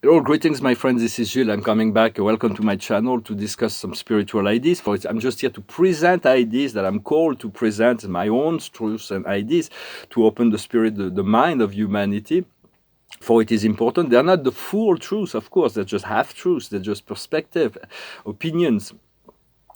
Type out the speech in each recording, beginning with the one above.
Hello, greetings, my friends. This is Gilles. I'm coming back. Welcome to my channel to discuss some spiritual ideas. I'm just here to present ideas that I'm called to present, my own truths and ideas to open the spirit, the mind of humanity. For it is important. They're not the full truth, of course. They're just half truths. They're just perspective, opinions.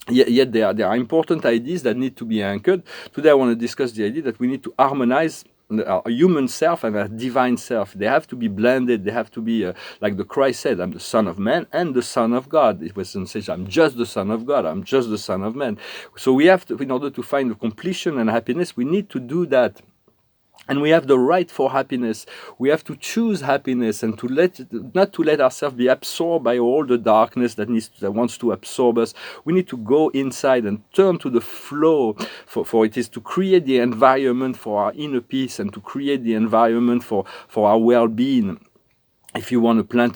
Yet there are important ideas that need to be anchored. Today I want to discuss the idea that we need to harmonize our human self and our divine self. They have to be blended. They have to be, like the Christ said, I'm the Son of Man and the Son of God. It wasn't say, I'm just the Son of God, I'm just the Son of Man. So we have to, in order to find the completion and happiness, we need to do that. And we have the right for happiness. We have to choose happiness and not to let ourselves be absorbed by all the darkness that wants to absorb us. We need to go inside and turn to the flow. For it is to create the environment for our inner peace and to create the environment for our well-being. If you want to plant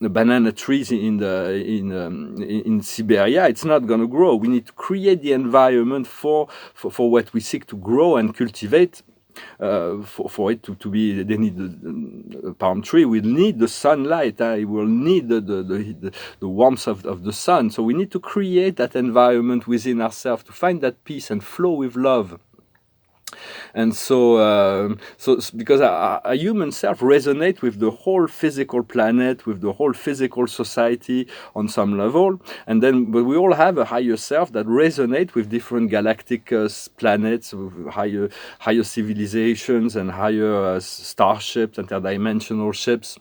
banana trees in Siberia, it's not going to grow. We need to create the environment for what we seek to grow and cultivate. For it to be, they need the palm tree will need the sunlight. It will need the warmth of the sun. So we need to create that environment within ourselves to find that peace and flow with love. And so because our human self resonates with the whole physical planet, with the whole physical society on some level, but we all have a higher self that resonates with different galactic planets, with higher civilizations and higher starships, interdimensional ships.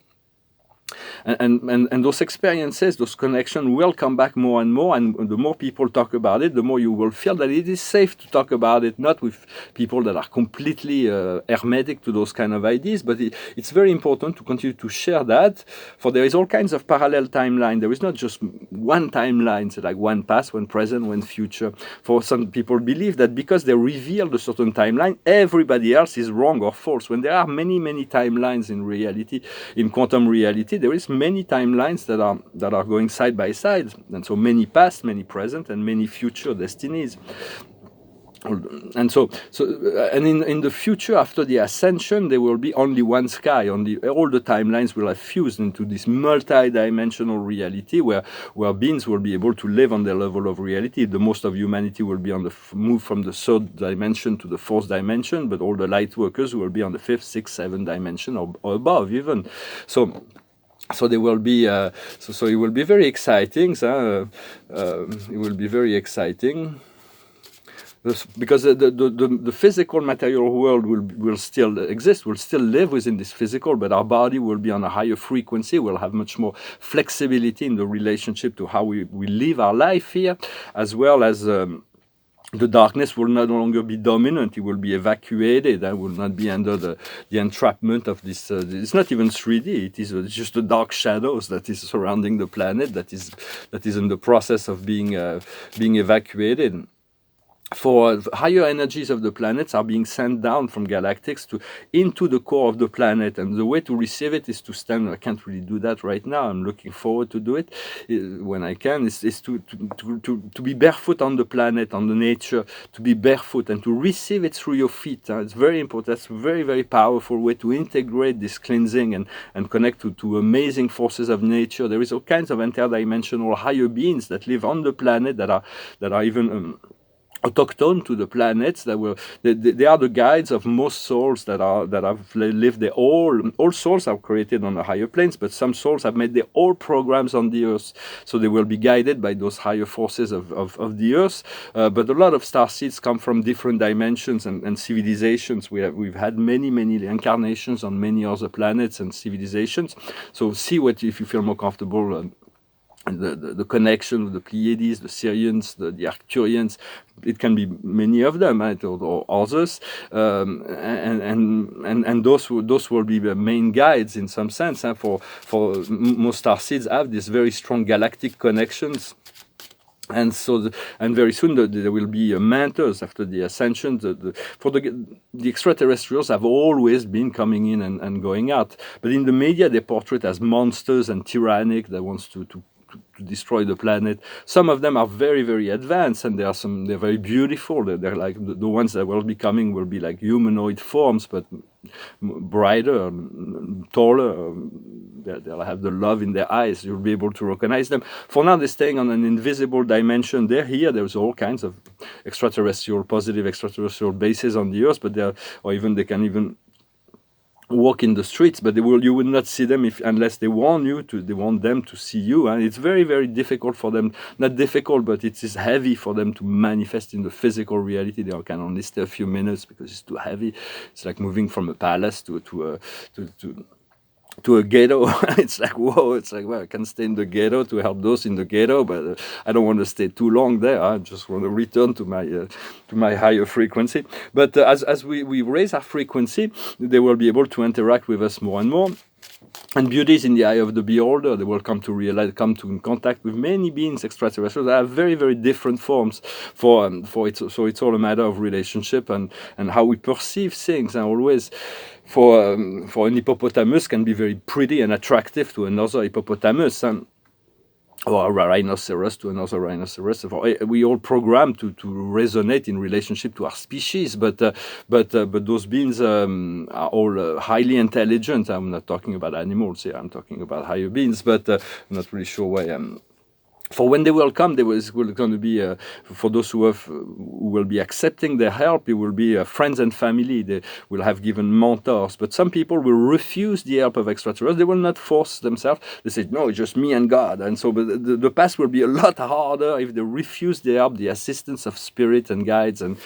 And those experiences, those connections will come back more and more, and the more people talk about it, the more you will feel that it is safe to talk about it, not with people that are completely hermetic to those kind of ideas, but it's very important to continue to share that, for there is all kinds of parallel timeline. There is not just one timeline, so like one past, one present, one future. For some people believe that because they revealed a certain timeline, everybody else is wrong or false, when there are many, many timelines in reality, in quantum reality. There is many timelines that are going side by side, and so many past, many present, and many future destinies. And and in the future, after the ascension, there will be only one sky. All the timelines will have fused into this multi-dimensional reality where beings will be able to live on their level of reality. The most of humanity will be on the move from the third dimension to the fourth dimension, but all the light workers will be on the fifth, sixth, seventh dimension or above even. So there will be so it will be very exciting. It will be very exciting. Because the physical material world will still exist, will still live within this physical, but our body will be on a higher frequency. We'll have much more flexibility in the relationship to how we live our life here, as well as the darkness will no longer be dominant. It will be evacuated. I will not be under the entrapment of this. It's not even 3D. It is just the dark shadows that is surrounding the planet that is in the process of being evacuated. For higher energies of the planets are being sent down from galactics into the core of the planet, and the way to receive it is to stand. I can't really do that right now. I'm looking forward to do it when I can. Is to be barefoot on the planet, on the nature, to be barefoot and to receive it through your feet. It's very important. That's a very, very powerful way to integrate this cleansing and connect to amazing forces of nature. There is all kinds of interdimensional higher beings that live on the planet that are even autochtone to the planets. They are the guides of most souls that have lived there. All souls are created on the higher planes, but some souls have made their own programs on the earth, so they will be guided by those higher forces of the earth. But a lot of starseeds come from different dimensions and civilizations. We've had many incarnations on many other planets and civilizations. So see if you feel more comfortable. The connection with the Pleiades, the Sirians, the Arcturians, it can be many of them, right, or others, and those will be the main guides in some sense. For most starseeds have these very strong galactic connections. And very soon there will be mentors after the ascension. The extraterrestrials have always been coming in and going out, but in the media they portray as monsters and tyrannic that wants to destroy the planet. Some of them are very, very advanced, and they're very beautiful. They're like the ones that will be coming will be like humanoid forms, but brighter, taller, they'll have the love in their eyes. You'll be able to recognize them. For now, they're staying on an invisible dimension. They're here. There's all kinds of positive extraterrestrial bases on the Earth, but they can even walk in the streets, but you will not see them unless they want them to see you, and it's very, very difficult for them, not difficult, but it is heavy for them to manifest in the physical reality. They can only stay a few minutes because it's too heavy. It's like moving from a palace to a ghetto. It's like, whoa, it's like, well, I can stay in the ghetto to help those in the ghetto, but I don't want to stay too long there. I just want to return to my higher frequency. But as we raise our frequency, they will be able to interact with us more and more. And beauty is in the eye of the beholder. They will come to in contact with many beings, extraterrestrials. They have very, very different forms for it. So it's all a matter of relationship and how we perceive things. And always, for an hippopotamus can be very pretty and attractive to another hippopotamus, or a rhinoceros to another rhinoceros. We all programmed to resonate in relationship to our species, but those beings are all highly intelligent. I'm not talking about animals here. I'm talking about higher beings, but I'm not really sure why. For when they will come, will going to be for those who will be accepting their help. It will be friends and family. They will have given mentors. But some people will refuse the help of extraterrestrials. They will not force themselves. They say, no, it's just me and God. And so, but the path will be a lot harder if they refuse the help, the assistance of spirit and guides and.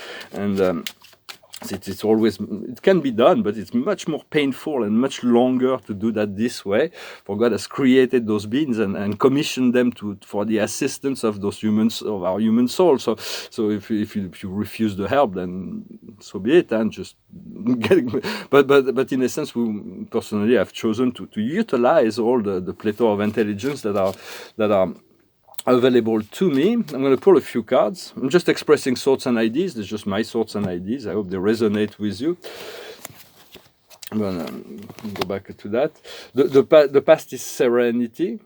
It can be done, but it's much more painful and much longer to do that this way. For God has created those beings and commissioned them for the assistance of those humans, of our human soul. So if you refuse the help, then so be it, and just but in a sense, personally I've chosen to utilize all the plethora of intelligence that are available to me. I'm going to pull a few cards. I'm just expressing thoughts and ideas. They're just my thoughts and ideas. I hope they resonate with you. I'm going to go back to that. The past is serenity.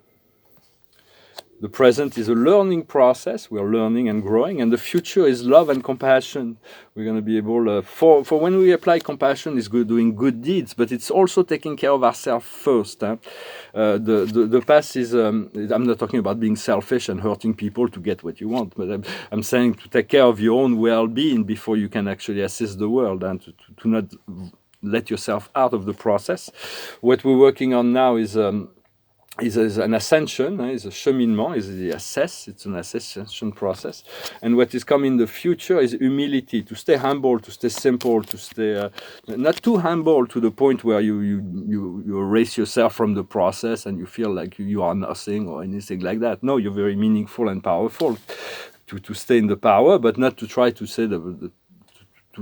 The present is a learning process. We're learning and growing. And the future is love and compassion. We're going to be able, for when we apply compassion, is doing good deeds, but it's also taking care of ourselves first. The past is, I'm not talking about being selfish and hurting people to get what you want, but I'm saying to take care of your own well-being before you can actually assist the world, and to not let yourself out of the process. What we're working on now is an ascension, is a cheminement, is the it's an ascension process. And what is coming in the future is humility, to stay humble, to stay simple, to stay not too humble to the point where you erase yourself from the process and you feel like you are nothing or anything like that. No, you're very meaningful and powerful. To stay in the power, but not to try to say to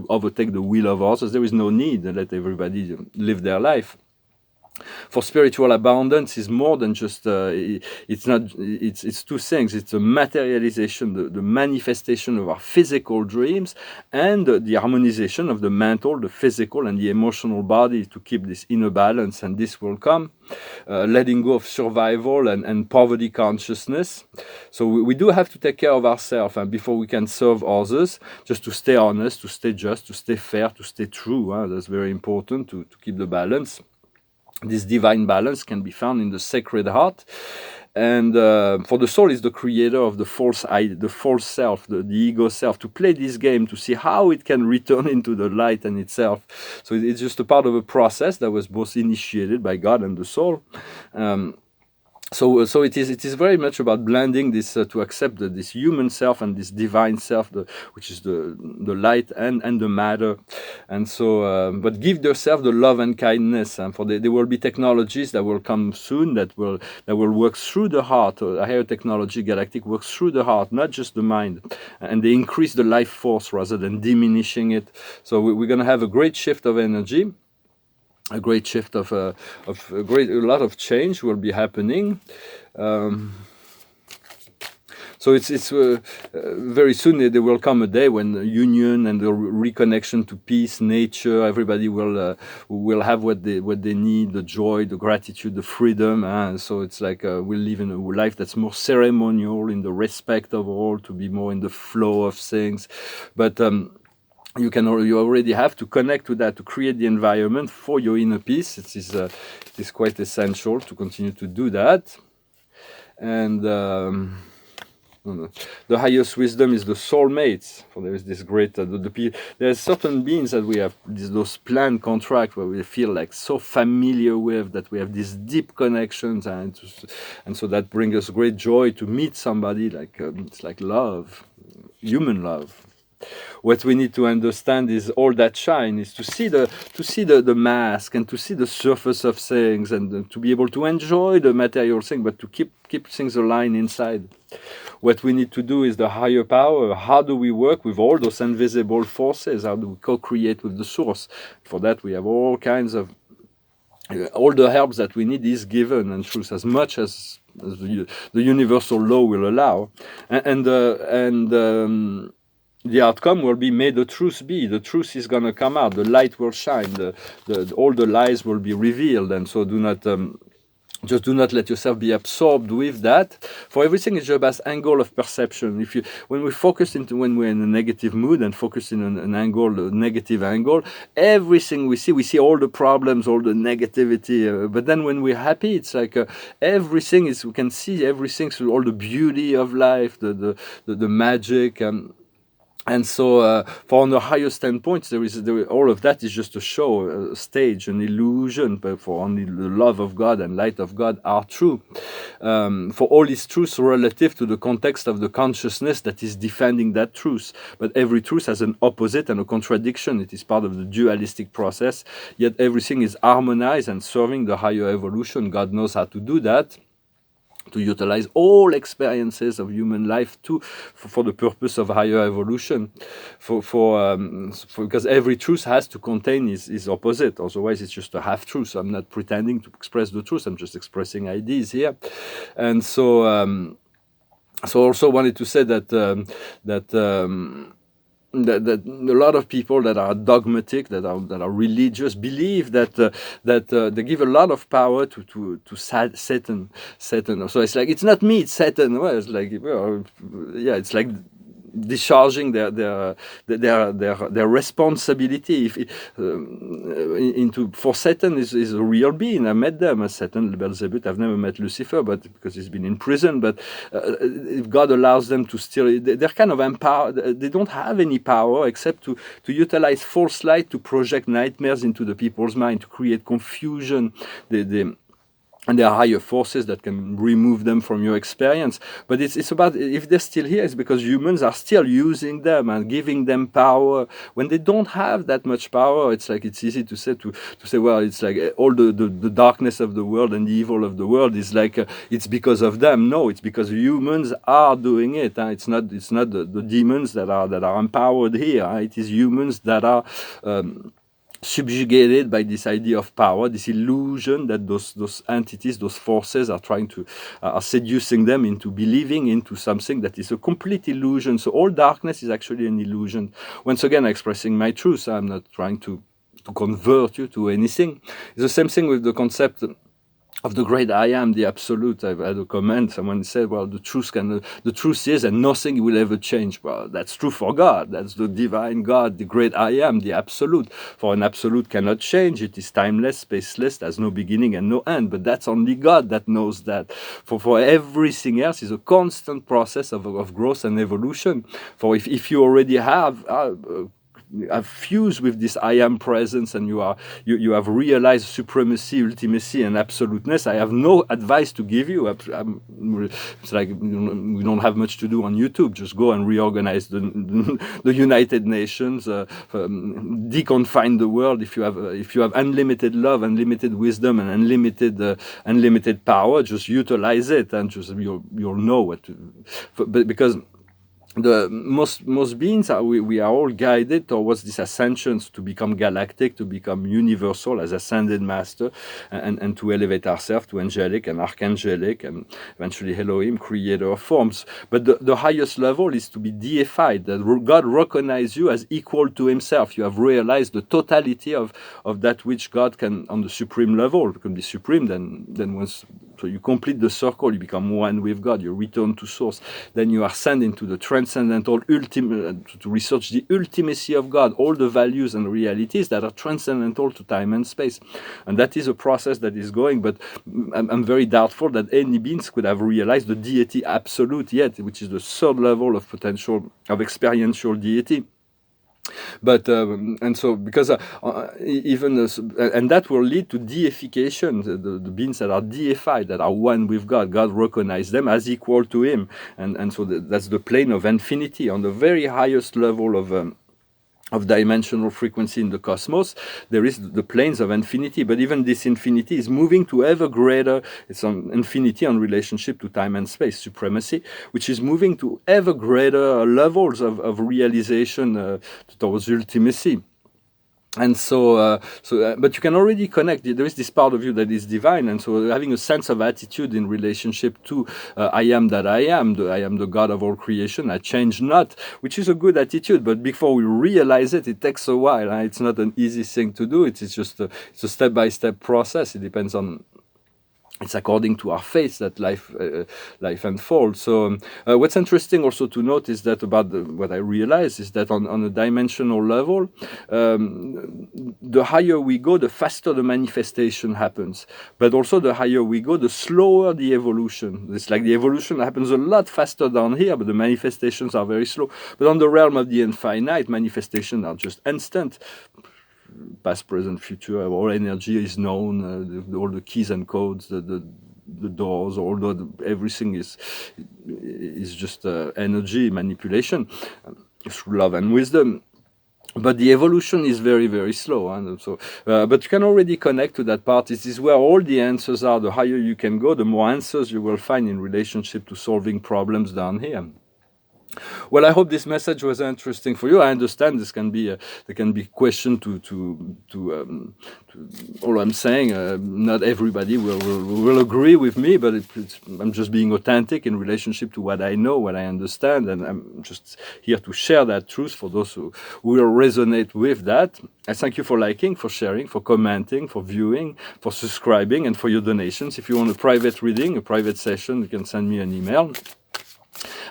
overtake the will of others. There is no need to let everybody live their life. For spiritual abundance is more than just it's two things. It's a materialization, the manifestation of our physical dreams, and the harmonization of the mental, the physical, and the emotional body to keep this inner balance. And this will come letting go of survival and poverty consciousness. So we do have to take care of ourselves, and before we can serve others, just to stay honest, to stay just, to stay fair, to stay true. That's very important to keep the balance. This divine balance can be found in the sacred heart, and for the soul is the creator of the false self, the ego self, to play this game, to see how it can return into the light and itself. So it's just a part of a process that was both initiated by God and the soul. So it is very much about blending this to accept this human self and this divine self, which is the light and the matter. And so, but give yourself the love and kindness. And there will be technologies that will come soon that will work through the heart. A higher technology, galactic, works through the heart, not just the mind. And they increase the life force rather than diminishing it. So we're going to have a great shift of energy. A great shift of a lot of change will be happening. So it's very soon there will come a day when the union and the reconnection to peace, nature, everybody will have what they need, the joy, the gratitude, the freedom. And so it's like we'll live in a life that's more ceremonial, in the respect of all, to be more in the flow of things. But you already have to connect to that to create the environment for your inner peace. It is quite essential to continue to do that. And the highest wisdom is the soulmates. For there is this great there's certain beings that we have those planned contracts where we feel like so familiar with, that we have these deep connections, and so that brings us great joy to meet somebody like it's like love, human love. What we need to understand is all that shine is to see the mask and to see the surface of things, and to be able to enjoy the material thing, but to keep things aligned inside. What we need to do is the higher power. How do we work with all those invisible forces? How do we co-create with the source? For that, we have all kinds of all the helps that we need is given and truth, as much as the universal law will allow, and the outcome will be, may the truth be. The truth is going to come out. The light will shine. All the lies will be revealed. And so do not let yourself be absorbed with that. For everything is just as angle of perception. When we're in a negative mood and focusing on a negative angle, everything we see all the problems, all the negativity. But then when we're happy, it's like everything is, we can see everything through all the beauty of life, the magic. And so, for on the higher standpoint, all of that is just a show, a stage, an illusion. But for only the love of God and light of God are true. For all is truth relative to the context of the consciousness that is defending that truth. But every truth has an opposite and a contradiction. It is part of the dualistic process. Yet everything is harmonized and serving the higher evolution. God knows how to do that, to utilize all experiences of human life for the purpose of higher evolution, because every truth has to contain his opposite. Otherwise, it's just a half truth. So I'm not pretending to express the truth. I'm just expressing ideas here, and so also wanted to say that that a lot of people that are dogmatic, that are religious, believe that they give a lot of power to Satan. So it's like, it's not me, it's Satan. Well, it's like, it's like discharging their responsibility for Satan is a real being. I met them, Satan, Beelzebub. I've never met Lucifer, but because he's been in prison. But if God allows them to still, they're kind of empowered. They don't have any power except to utilize false light to project nightmares into the people's mind, to create confusion. And there are higher forces that can remove them from your experience. But it's about, if they're still here, it's because humans are still using them and giving them power. When they don't have that much power, it's like, it's easy to say, well, it's like all the darkness of the world and the evil of the world is like, it's because of them. No, it's because humans are doing it. It's not the demons that are empowered here. It is humans that are subjugated by this idea of power, this illusion that those entities, those forces are seducing them into believing into something that is a complete illusion. So all darkness is actually an illusion. Once again, expressing my truth. I'm not trying to convert you to anything. It's the same thing with the concept of the great I am, the absolute. I've had a comment, someone said, well, the truth is, and nothing will ever change. Well, that's true for God. That's the divine God, the great I am, the absolute. For an absolute cannot change. It is timeless, spaceless, has no beginning and no end. But that's only God that knows that. For everything else is a constant process of growth and evolution. For if you already have fused with this I am presence, and you have realized supremacy, ultimacy, and absoluteness, I have no advice to give you. It's like, we don't have much to do on YouTube. Just go and reorganize the United Nations, deconfine the world. If you have unlimited love, unlimited wisdom, and unlimited power, just utilize it, and just you'll know what to. Because the most beings we are all guided towards this ascension, to become galactic, to become universal as ascended master, and to elevate ourselves to angelic and archangelic, and eventually Elohim, creator of forms. But the highest level is to be deified, that God recognizes you as equal to himself. You have realized the totality of that which God can, on the supreme level, can be supreme. Then once So you complete the circle, you become one with God, you return to source. Then you ascend into the transcendental to research the ultimacy of God, all the values and realities that are transcendental to time and space. And that is a process that is going, but I'm very doubtful that any beings could have realized the deity absolute yet, which is the third level of potential, of experiential deity. But and so because even and that will lead to deification, the beings that are deified, that are one with God. God recognizes them as equal to Him, and so that's the plane of infinity on the very highest level of dimensional frequency in the cosmos. There is the planes of infinity, but even this infinity is moving to ever greater. It's on infinity on relationship to time and space supremacy, which is moving to ever greater levels of realization towards ultimacy. And so, but you can already connect. There is this part of you that is divine, and so having a sense of attitude in relationship to I am that I am. I am the God of all creation. I change not, which is a good attitude. But before we realize it, it takes a while. It's not an easy thing to do. It's just it's a step-by-step process. It depends on. It's according to our faith that life unfolds. So what's interesting also to note is that about what I realize is that on a dimensional level, the higher we go, the faster the manifestation happens. But also the higher we go, the slower the evolution. It's like the evolution happens a lot faster down here, but the manifestations are very slow. But on the realm of the infinite, manifestations are just instant. Past, present, future, all energy is known, all the keys and codes, the doors, everything is just energy manipulation through love and wisdom. But the evolution is very, very slow. And so, but you can already connect to that part. This is where all the answers are. The higher you can go, the more answers you will find in relationship to solving problems down here. Well, I hope this message was interesting for you. I understand this can be there can be question to all I'm saying. Not everybody will agree with me, but I'm just being authentic in relationship to what I know, what I understand, and I'm just here to share that truth for those who will resonate with that. I thank you for liking, for sharing, for commenting, for viewing, for subscribing, and for your donations. If you want a private reading, a private session, you can send me an email.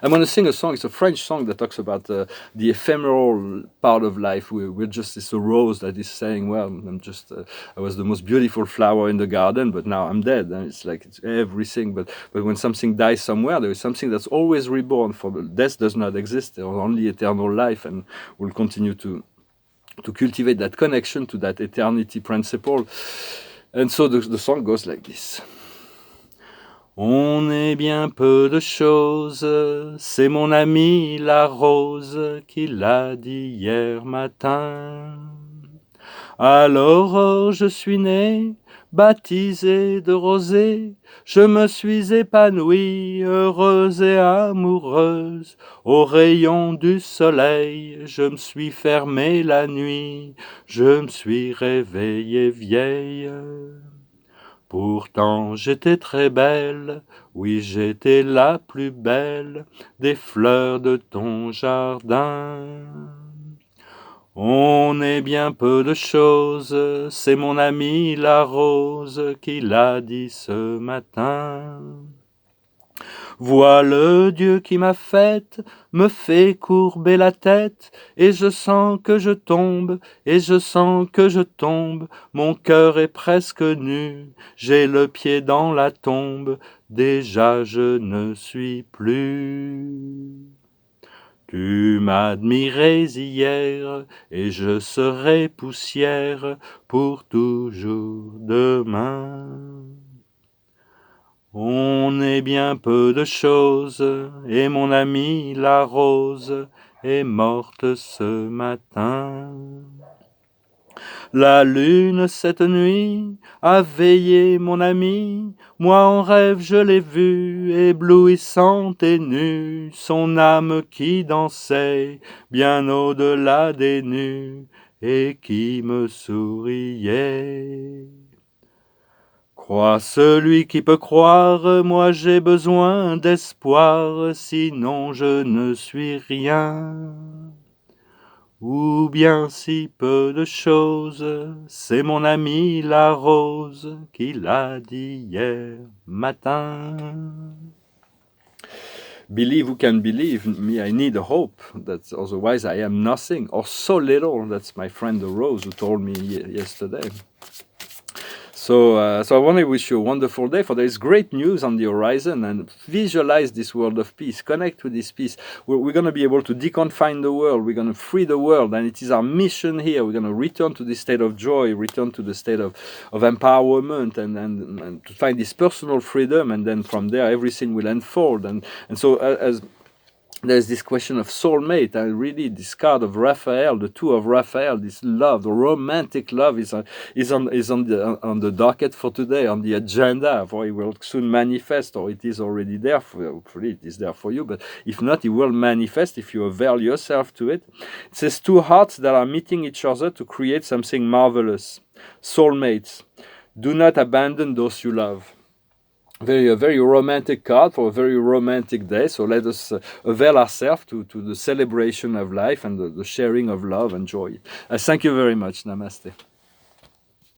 I'm going to sing a song. It's a French song that talks about the ephemeral part of life. We're just it's a rose that is saying, well, I was the most beautiful flower in the garden, but now I'm dead. And it's like it's everything. But when something dies somewhere, there is something that's always reborn. For death does not exist. There is only eternal life, and we'll continue to cultivate that connection to that eternity principle. And so the song goes like this. On est bien peu de choses, c'est mon ami la rose qui l'a dit hier matin. À l'aurore je suis né, baptisé de rosée, je me suis épanouie, heureuse et amoureuse. Au rayon du soleil, je me suis fermée la nuit, je me suis réveillée vieille. Pourtant j'étais très belle, oui j'étais la plus belle des fleurs de ton jardin. On est bien peu de choses, c'est mon amie la rose qui l'a dit ce matin. Vois le Dieu qui m'a faite, me fait courber la tête, et je sens que je tombe, et je sens que je tombe, mon cœur est presque nu, j'ai le pied dans la tombe, déjà je ne suis plus. Tu m'admirais hier, et je serai poussière pour toujours demain. On est bien peu de choses, et mon amie la rose est morte ce matin. La lune cette nuit a veillé mon ami, moi en rêve je l'ai vue, éblouissante et nue, son âme qui dansait bien au-delà des nues, et qui me souriait. Crois celui qui peut croire, moi j'ai besoin d'espoir, sinon je ne suis rien. ou bien si peu de choses, c'est mon ami la rose qui l'a dit hier matin. Believe who can believe me, I need a hope, that otherwise I am nothing, or so little. That's my friend the rose who told me yesterday. So I want to wish you a wonderful day, for there is great news on the horizon, and visualize this world of peace. Connect with this peace. We're going to be able to deconfine the world. We're going to free the world, and it is our mission here. We're going to return to this state of joy, return to the state of empowerment, and to find this personal freedom, and then from there everything will unfold. And so as there's this question of soulmate, and really this card of Raphael, the two of Raphael, this love, the romantic love is on the docket for today, on the agenda, for it will soon manifest, or it is already there. Hopefully it is there for you, but if not, it will manifest if you avail yourself to it. It says two hearts that are meeting each other to create something marvelous. Soulmates. Do not abandon those you love. A very romantic card for a very romantic day. So let us avail ourselves to the celebration of life and the sharing of love and joy. Thank you very much. Namaste.